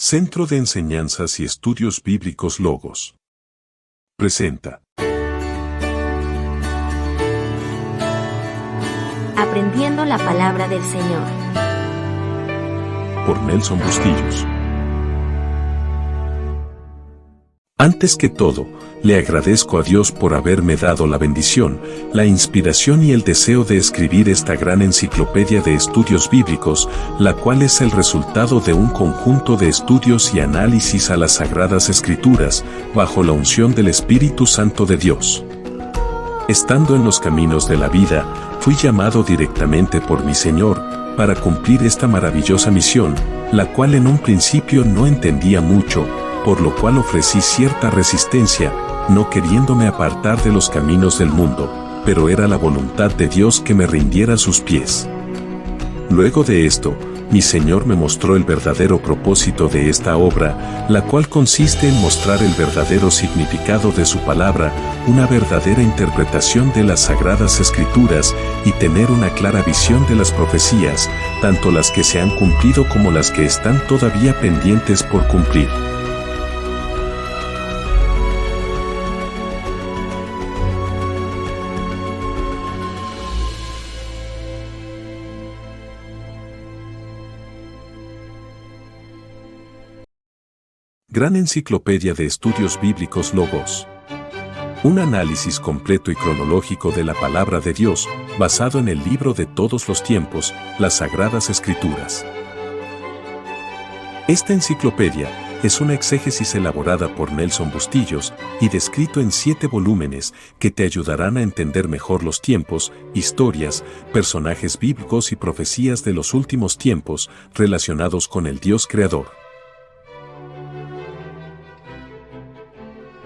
Centro de Enseñanzas y Estudios Bíblicos Logos. Presenta. Aprendiendo la palabra del Señor. Por Nelson Bustillos. Antes que todo, le agradezco a Dios por haberme dado la bendición, la inspiración y el deseo de escribir esta gran enciclopedia de estudios bíblicos, la cual es el resultado de un conjunto de estudios y análisis a las Sagradas Escrituras, bajo la unción del Espíritu Santo de Dios. Estando en los caminos de la vida, fui llamado directamente por mi Señor, para cumplir esta maravillosa misión, la cual en un principio no entendía mucho, por lo cual ofrecí cierta resistencia, no queriéndome apartar de los caminos del mundo, pero era la voluntad de Dios que me rindiera a sus pies. Luego de esto, mi Señor me mostró el verdadero propósito de esta obra, la cual consiste en mostrar el verdadero significado de su palabra, una verdadera interpretación de las Sagradas Escrituras y tener una clara visión de las profecías, tanto las que se han cumplido como las que están todavía pendientes por cumplir. Gran Enciclopedia de Estudios Bíblicos Logos. Un análisis completo y cronológico de la Palabra de Dios, basado en el libro de todos los tiempos, las Sagradas Escrituras. Esta enciclopedia es una exégesis elaborada por Nelson Bustillos y descrito en 7 volúmenes que te ayudarán a entender mejor los tiempos, historias, personajes bíblicos y profecías de los últimos tiempos relacionados con el Dios Creador.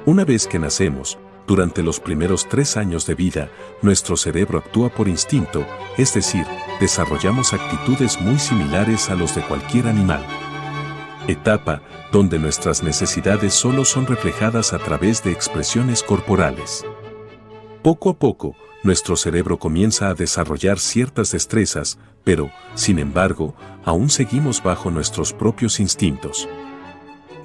Una vez que nacemos, durante los primeros 3 años de vida, nuestro cerebro actúa por instinto, es decir, desarrollamos actitudes muy similares a los de cualquier animal. Etapa donde nuestras necesidades solo son reflejadas a través de expresiones corporales. Poco a poco, nuestro cerebro comienza a desarrollar ciertas destrezas, pero, sin embargo, aún seguimos bajo nuestros propios instintos.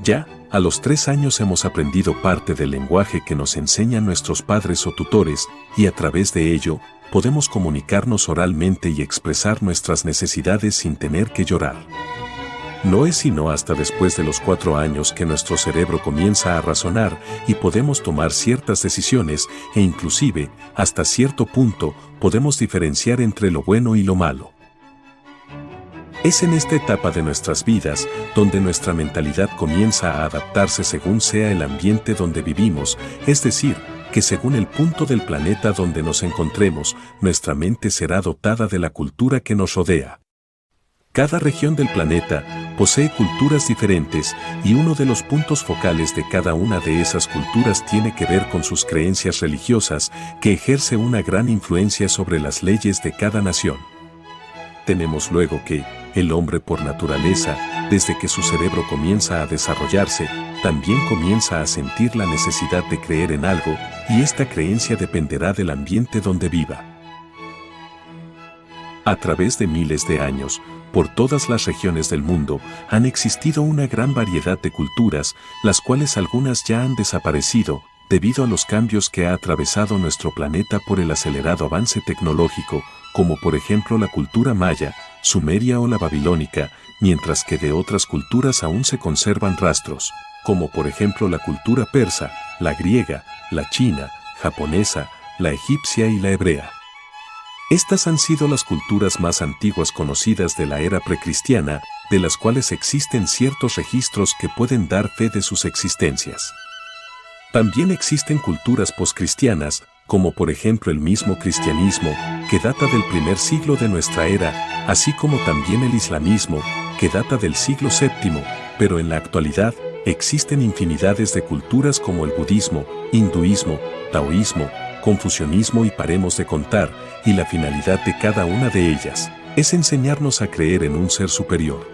Ya, a los 3 años hemos aprendido parte del lenguaje que nos enseñan nuestros padres o tutores, y a través de ello, podemos comunicarnos oralmente y expresar nuestras necesidades sin tener que llorar. No es sino hasta después de los 4 años que nuestro cerebro comienza a razonar y podemos tomar ciertas decisiones e inclusive, hasta cierto punto, podemos diferenciar entre lo bueno y lo malo. Es en esta etapa de nuestras vidas donde nuestra mentalidad comienza a adaptarse según sea el ambiente donde vivimos, es decir, que según el punto del planeta donde nos encontremos, nuestra mente será dotada de la cultura que nos rodea. Cada región del planeta posee culturas diferentes y uno de los puntos focales de cada una de esas culturas tiene que ver con sus creencias religiosas, que ejerce una gran influencia sobre las leyes de cada nación. Tenemos luego que, el hombre por naturaleza, desde que su cerebro comienza a desarrollarse, también comienza a sentir la necesidad de creer en algo, y esta creencia dependerá del ambiente donde viva. A través de miles de años, por todas las regiones del mundo, han existido una gran variedad de culturas, las cuales algunas ya han desaparecido, debido a los cambios que ha atravesado nuestro planeta por el acelerado avance tecnológico, como por ejemplo la cultura maya, sumeria o la babilónica, mientras que de otras culturas aún se conservan rastros, como por ejemplo la cultura persa, la griega, la china, japonesa, la egipcia y la hebrea. Estas han sido las culturas más antiguas conocidas de la era precristiana, de las cuales existen ciertos registros que pueden dar fe de sus existencias. También existen culturas poscristianas, como por ejemplo el mismo cristianismo, que data del primer siglo de nuestra era, así como también el islamismo, que data del siglo VII, pero en la actualidad existen infinidades de culturas como el budismo, hinduismo, taoísmo, confucianismo y paremos de contar, y la finalidad de cada una de ellas es enseñarnos a creer en un ser superior.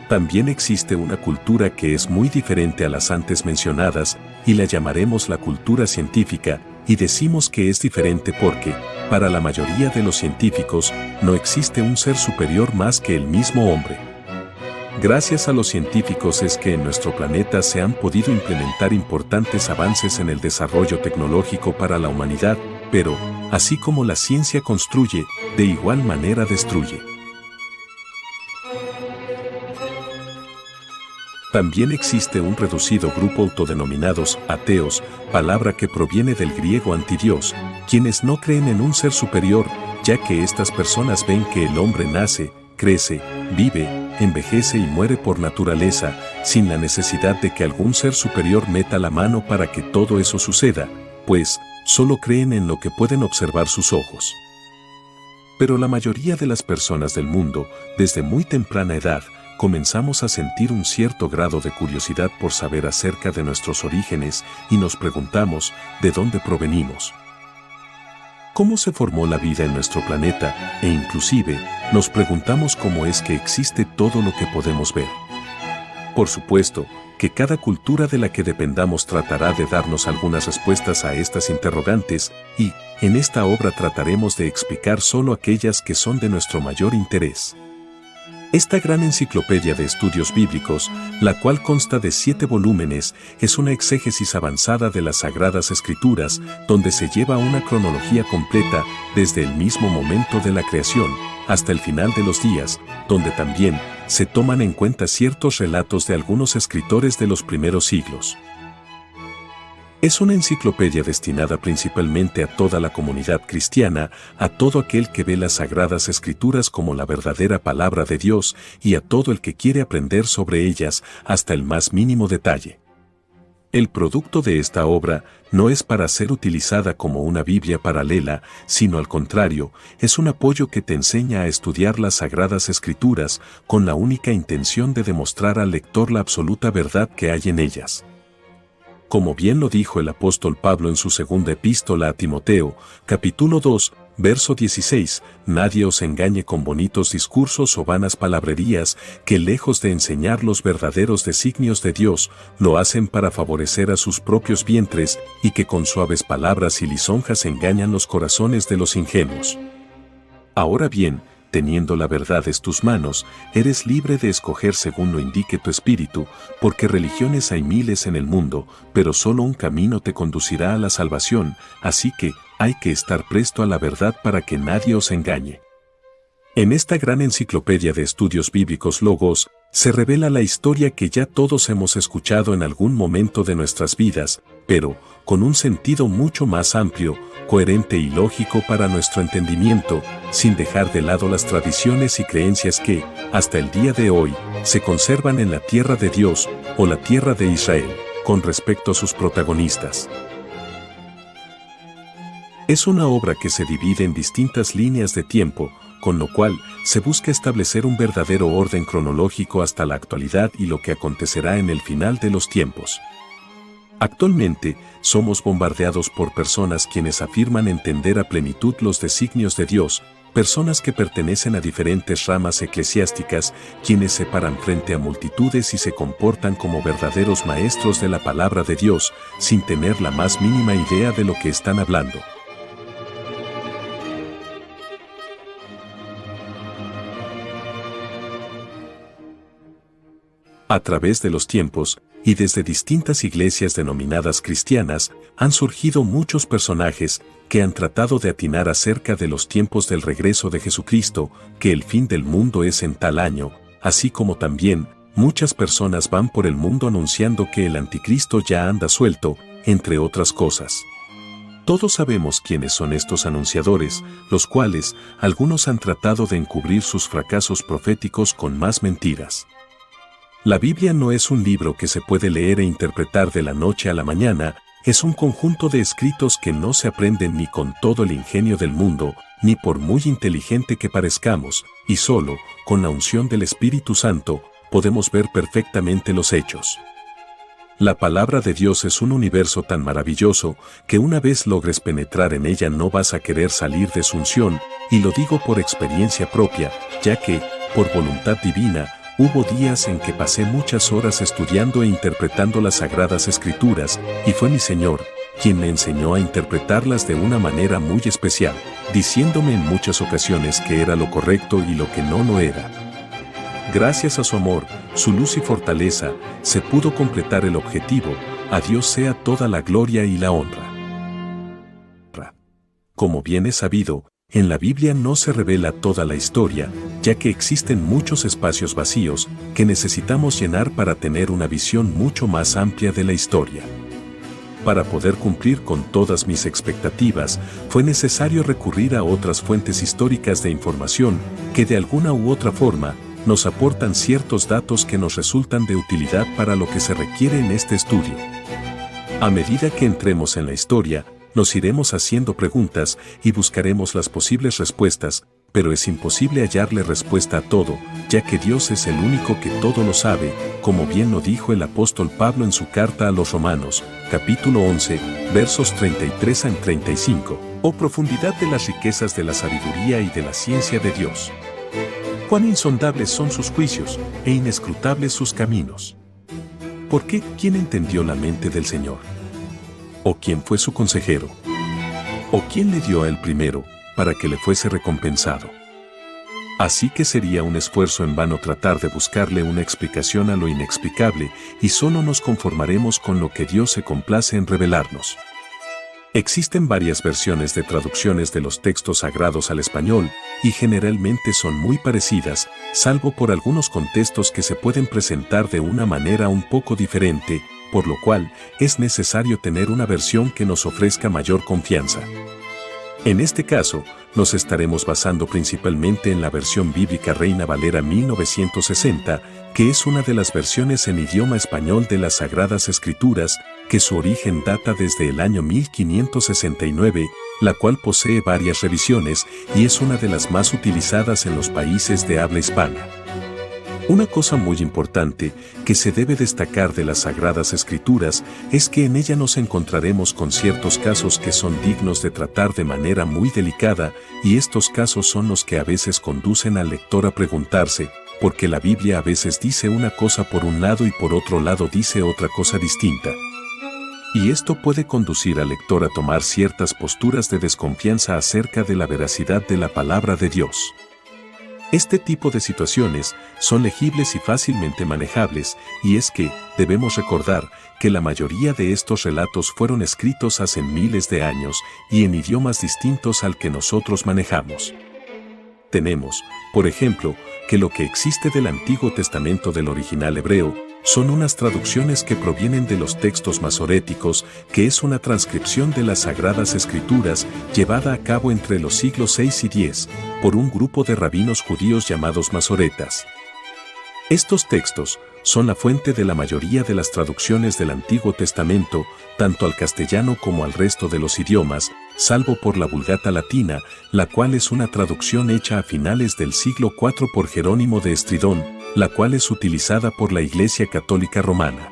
También existe una cultura que es muy diferente a las antes mencionadas, y la llamaremos la cultura científica, y decimos que es diferente porque, para la mayoría de los científicos, no existe un ser superior más que el mismo hombre. Gracias a los científicos es que en nuestro planeta se han podido implementar importantes avances en el desarrollo tecnológico para la humanidad, pero, así como la ciencia construye, de igual manera destruye. También existe un reducido grupo autodenominados ateos, palabra que proviene del griego antidios, quienes no creen en un ser superior, ya que estas personas ven que el hombre nace, crece, vive, envejece y muere por naturaleza, sin la necesidad de que algún ser superior meta la mano para que todo eso suceda, pues solo creen en lo que pueden observar sus ojos. Pero la mayoría de las personas del mundo, desde muy temprana edad, comenzamos a sentir un cierto grado de curiosidad por saber acerca de nuestros orígenes y nos preguntamos de dónde provenimos. ¿Cómo se formó la vida en nuestro planeta? E inclusive, nos preguntamos cómo es que existe todo lo que podemos ver. Por supuesto, que cada cultura de la que dependamos tratará de darnos algunas respuestas a estas interrogantes y, en esta obra trataremos de explicar solo aquellas que son de nuestro mayor interés. Esta gran enciclopedia de estudios bíblicos, la cual consta de 7 volúmenes, es una exégesis avanzada de las Sagradas Escrituras, donde se lleva una cronología completa desde el mismo momento de la creación hasta el final de los días, donde también se toman en cuenta ciertos relatos de algunos escritores de los primeros siglos. Es una enciclopedia destinada principalmente a toda la comunidad cristiana, a todo aquel que ve las Sagradas Escrituras como la verdadera palabra de Dios y a todo el que quiere aprender sobre ellas hasta el más mínimo detalle. El producto de esta obra no es para ser utilizada como una Biblia paralela, sino al contrario, es un apoyo que te enseña a estudiar las Sagradas Escrituras con la única intención de demostrar al lector la absoluta verdad que hay en ellas. Como bien lo dijo el apóstol Pablo en su segunda epístola a Timoteo, capítulo 2, verso 16, nadie os engañe con bonitos discursos o vanas palabrerías, que lejos de enseñar los verdaderos designios de Dios, lo hacen para favorecer a sus propios vientres, y que con suaves palabras y lisonjas engañan los corazones de los ingenuos. Ahora bien, teniendo la verdad en tus manos, eres libre de escoger según lo indique tu espíritu, porque religiones hay miles en el mundo, pero solo un camino te conducirá a la salvación, así que hay que estar presto a la verdad para que nadie os engañe. En esta gran enciclopedia de estudios bíblicos Logos, se revela la historia que ya todos hemos escuchado en algún momento de nuestras vidas, pero con un sentido mucho más amplio, coherente y lógico para nuestro entendimiento, sin dejar de lado las tradiciones y creencias que, hasta el día de hoy, se conservan en la tierra de Dios o la tierra de Israel, con respecto a sus protagonistas. Es una obra que se divide en distintas líneas de tiempo, con lo cual se busca establecer un verdadero orden cronológico hasta la actualidad y lo que acontecerá en el final de los tiempos. Actualmente, somos bombardeados por personas quienes afirman entender a plenitud los designios de Dios, personas que pertenecen a diferentes ramas eclesiásticas, quienes se paran frente a multitudes y se comportan como verdaderos maestros de la palabra de Dios, sin tener la más mínima idea de lo que están hablando. A través de los tiempos, y desde distintas iglesias denominadas cristianas, han surgido muchos personajes que han tratado de atinar acerca de los tiempos del regreso de Jesucristo, que el fin del mundo es en tal año, así como también muchas personas van por el mundo anunciando que el anticristo ya anda suelto, entre otras cosas. Todos sabemos quiénes son estos anunciadores, los cuales algunos han tratado de encubrir sus fracasos proféticos con más mentiras. La Biblia no es un libro que se puede leer e interpretar de la noche a la mañana, es un conjunto de escritos que no se aprenden ni con todo el ingenio del mundo, ni por muy inteligente que parezcamos, y solo, con la unción del Espíritu Santo, podemos ver perfectamente los hechos. La palabra de Dios es un universo tan maravilloso que una vez logres penetrar en ella no vas a querer salir de su unción, y lo digo por experiencia propia, ya que, por voluntad divina, hubo días en que pasé muchas horas estudiando e interpretando las Sagradas Escrituras, y fue mi Señor, quien me enseñó a interpretarlas de una manera muy especial, diciéndome en muchas ocasiones que era lo correcto y lo que no lo era. Gracias a su amor, su luz y fortaleza, se pudo completar el objetivo. A Dios sea toda la gloria y la honra. Como bien es sabido, en la Biblia no se revela toda la historia, ya que existen muchos espacios vacíos que necesitamos llenar para tener una visión mucho más amplia de la historia. Para poder cumplir con todas mis expectativas, fue necesario recurrir a otras fuentes históricas de información que de alguna u otra forma nos aportan ciertos datos que nos resultan de utilidad para lo que se requiere en este estudio. A medida que entremos en la historia, nos iremos haciendo preguntas y buscaremos las posibles respuestas, pero es imposible hallarle respuesta a todo, ya que Dios es el único que todo lo sabe, como bien lo dijo el apóstol Pablo en su carta a los Romanos, capítulo 11, versos 33 al 35. Oh profundidad de las riquezas de la sabiduría y de la ciencia de Dios. Cuán insondables son sus juicios e inescrutables sus caminos. ¿Por qué? ¿Quién entendió la mente del Señor? ¿O quién fue su consejero? ¿O quién le dio a él primero, para que le fuese recompensado? Así que sería un esfuerzo en vano tratar de buscarle una explicación a lo inexplicable, y solo nos conformaremos con lo que Dios se complace en revelarnos. Existen varias versiones de traducciones de los textos sagrados al español, y generalmente son muy parecidas, salvo por algunos contextos que se pueden presentar de una manera un poco diferente, por lo cual es necesario tener una versión que nos ofrezca mayor confianza. En este caso, nos estaremos basando principalmente en la versión bíblica Reina Valera 1960, que es una de las versiones en idioma español de las Sagradas Escrituras, que su origen data desde el año 1569, la cual posee varias revisiones y es una de las más utilizadas en los países de habla hispana. Una cosa muy importante que se debe destacar de las Sagradas Escrituras es que en ella nos encontraremos con ciertos casos que son dignos de tratar de manera muy delicada, y estos casos son los que a veces conducen al lector a preguntarse, ¿por qué la Biblia a veces dice una cosa por un lado y por otro lado dice otra cosa distinta? Y esto puede conducir al lector a tomar ciertas posturas de desconfianza acerca de la veracidad de la palabra de Dios. Este tipo de situaciones son legibles y fácilmente manejables, y es que debemos recordar que la mayoría de estos relatos fueron escritos hace miles de años y en idiomas distintos al que nosotros manejamos. Tenemos, por ejemplo, que lo que existe del Antiguo Testamento del original hebreo son unas traducciones que provienen de los textos masoréticos, que es una transcripción de las Sagradas Escrituras llevada a cabo entre los siglos 6 y 10 por un grupo de rabinos judíos llamados masoretas. Estos textos son la fuente de la mayoría de las traducciones del Antiguo Testamento, tanto al castellano como al resto de los idiomas, salvo por la Vulgata Latina, la cual es una traducción hecha a finales del siglo IV por Jerónimo de Estridón, la cual es utilizada por la Iglesia Católica Romana.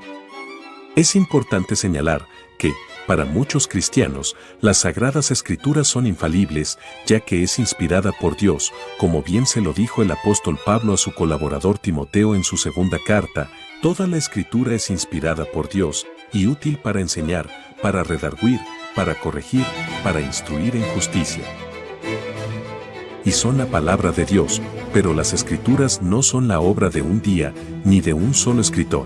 Es importante señalar que, para muchos cristianos, las Sagradas Escrituras son infalibles, ya que es inspirada por Dios, como bien se lo dijo el apóstol Pablo a su colaborador Timoteo en su segunda carta. Toda la Escritura es inspirada por Dios, y útil para enseñar, para redarguir, para corregir, para instruir en justicia. Y son la palabra de Dios, pero las Escrituras no son la obra de un día, ni de un solo escritor.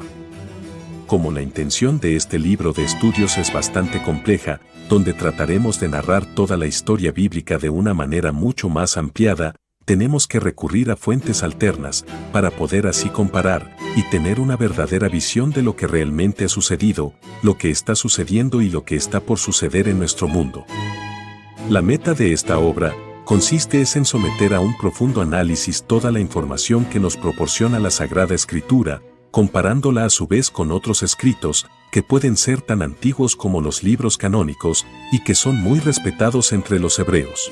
Como la intención de este libro de estudios es bastante compleja, donde trataremos de narrar toda la historia bíblica de una manera mucho más ampliada, tenemos que recurrir a fuentes alternas para poder así comparar y tener una verdadera visión de lo que realmente ha sucedido, lo que está sucediendo y lo que está por suceder en nuestro mundo. La meta de esta obra consiste en someter a un profundo análisis toda la información que nos proporciona la Sagrada Escritura, comparándola a su vez con otros escritos que pueden ser tan antiguos como los libros canónicos y que son muy respetados entre los hebreos.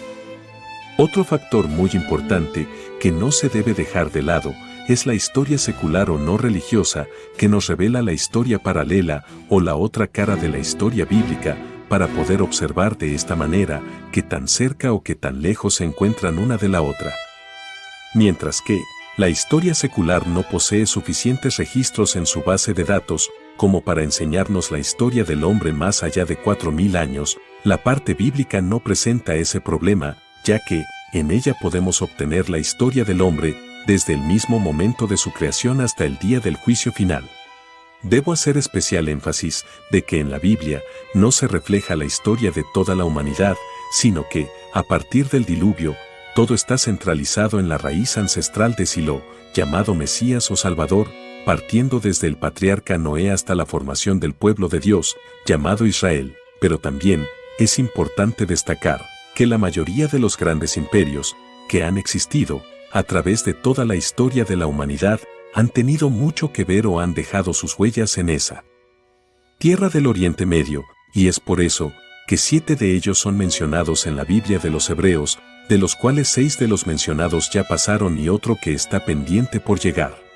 Otro factor muy importante que no se debe dejar de lado es la historia secular o no religiosa que nos revela la historia paralela o la otra cara de la historia bíblica para poder observar de esta manera que tan cerca o que tan lejos se encuentran una de la otra. Mientras que la historia secular no posee suficientes registros en su base de datos como para enseñarnos la historia del hombre más allá de 4000 años, la parte bíblica no presenta ese problema, ya que, en ella podemos obtener la historia del hombre, desde el mismo momento de su creación hasta el día del juicio final. Debo hacer especial énfasis de que en la Biblia no se refleja la historia de toda la humanidad, sino que, a partir del diluvio, todo está centralizado en la raíz ancestral de Silo, llamado Mesías o Salvador, partiendo desde el patriarca Noé hasta la formación del pueblo de Dios, llamado Israel. Pero también es importante destacar que la mayoría de los grandes imperios que han existido a través de toda la historia de la humanidad han tenido mucho que ver o han dejado sus huellas en esa tierra del Oriente Medio, y es por eso que 7 de ellos son mencionados en la Biblia de los Hebreos, de los cuales 6 de los mencionados ya pasaron y otro que está pendiente por llegar.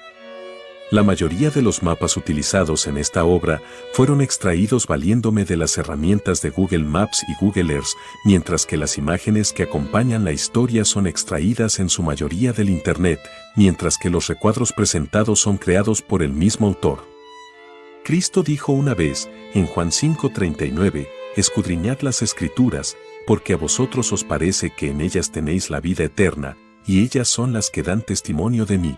La mayoría de los mapas utilizados en esta obra fueron extraídos valiéndome de las herramientas de Google Maps y Google Earth, mientras que las imágenes que acompañan la historia son extraídas en su mayoría del Internet, mientras que los recuadros presentados son creados por el mismo autor. Cristo dijo una vez, en Juan 5:39, escudriñad las Escrituras, porque a vosotros os parece que en ellas tenéis la vida eterna, y ellas son las que dan testimonio de mí.